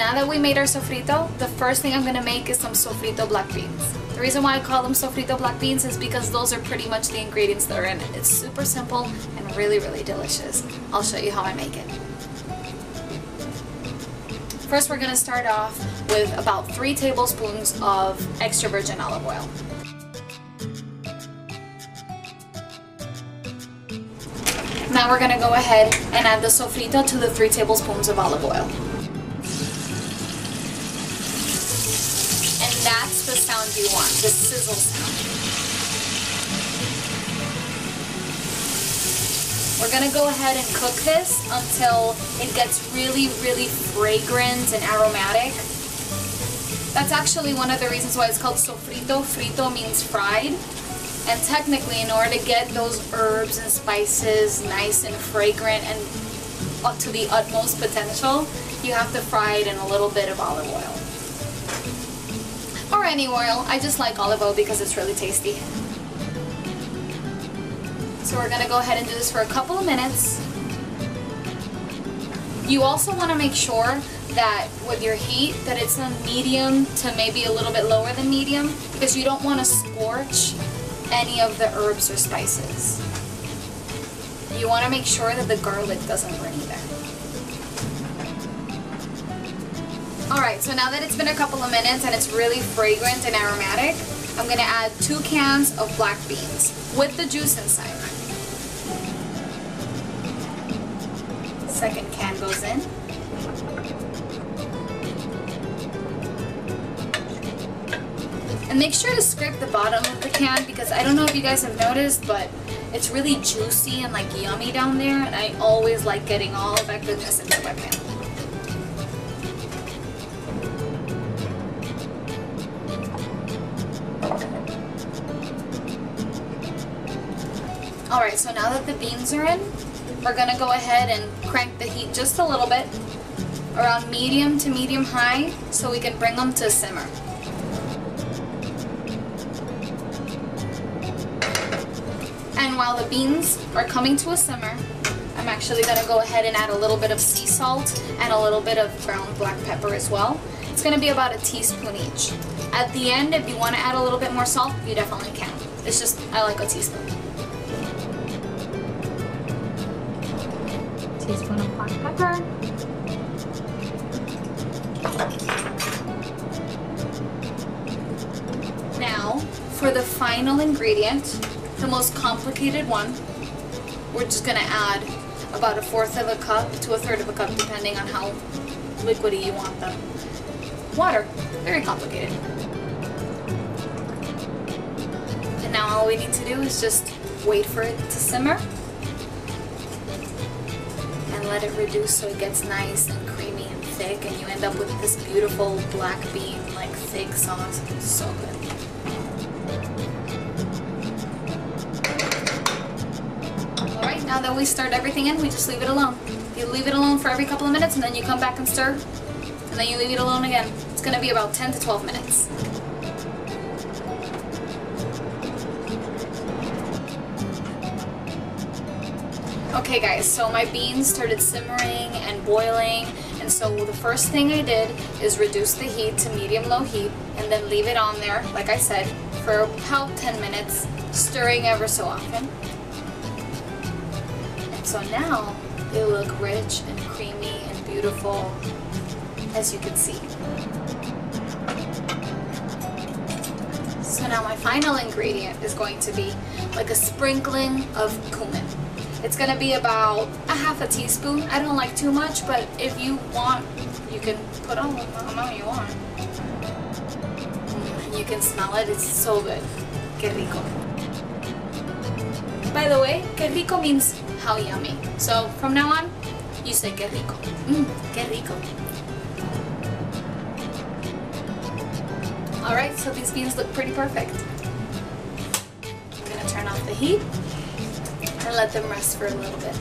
now that we made our sofrito, the first thing I'm going to make is some sofrito black beans. The reason why I call them sofrito black beans is because those are pretty much the ingredients that are in it. It's super simple and really, really delicious. I'll show you how I make it. First, we're going to start off with about 3 tablespoons of extra virgin olive oil. Now we're going to go ahead and add the sofrito to the 3 tablespoons of olive oil. And that's the sound you want, the sizzle sound. We're going to go ahead and cook this until it gets really, really fragrant and aromatic. That's actually one of the reasons why it's called sofrito. Frito means fried. And technically, in order to get those herbs and spices nice and fragrant and up to the utmost potential, you have to fry it in a little bit of olive oil. Or any oil. I just like olive oil because it's really tasty. So we're going to go ahead and do this for a couple of minutes. You also want to make sure that with your heat that it's a medium to maybe a little bit lower than medium, because you don't want to scorch any of the herbs or spices. You want to make sure that the garlic doesn't burn either. Alright, so now that it's been a couple of minutes and it's really fragrant and aromatic, I'm going to add 2 cans of black beans with the juice inside. Second can goes in. And make sure to scrape the bottom of the can, because I don't know if you guys have noticed, but it's really juicy and like yummy down there, and I always like getting all of that goodness into my pan. Alright, so now that the beans are in, we're going to go ahead and crank the heat just a little bit, around medium to medium high, so we can bring them to a simmer. And while the beans are coming to a simmer, I'm actually going to go ahead and add a little bit of sea salt and a little bit of ground black pepper as well. It's going to be about a teaspoon each. At the end, if you want to add a little bit more salt, you definitely can. It's just, I like a teaspoon. Teaspoon of black pepper. Now, for the final ingredient, the most complicated one, we're just going to add about 1/4 of a cup to 1/3 of a cup, depending on how liquidy you want them. Water. Very complicated. And now all we need to do is just wait for it to simmer and let it reduce so it gets nice and creamy and thick, and you end up with this beautiful black bean like thick sauce. It's so good. Alright, now that we stirred everything in, we just leave it alone. You leave it alone for every couple of minutes, and then you come back and stir, and then you leave it alone again. It's going to be about 10 to 12 minutes. Okay guys, so my beans started simmering and boiling, and so the first thing I did is reduce the heat to medium-low heat and then leave it on there, like I said, for about 10 minutes, stirring ever so often. And so now they look rich and creamy and beautiful, as you can see. So now my final ingredient is going to be like a sprinkling of cumin. It's going to be about 1/2 teaspoon. I don't like too much, but if you want, you can put all the amount you want. You can smell it. It's so good. Que rico. By the way, que rico means how yummy. So from now on, you say que rico. Que rico. Alright, so these beans look pretty perfect. I'm going to turn off the heat and let them rest for a little bit.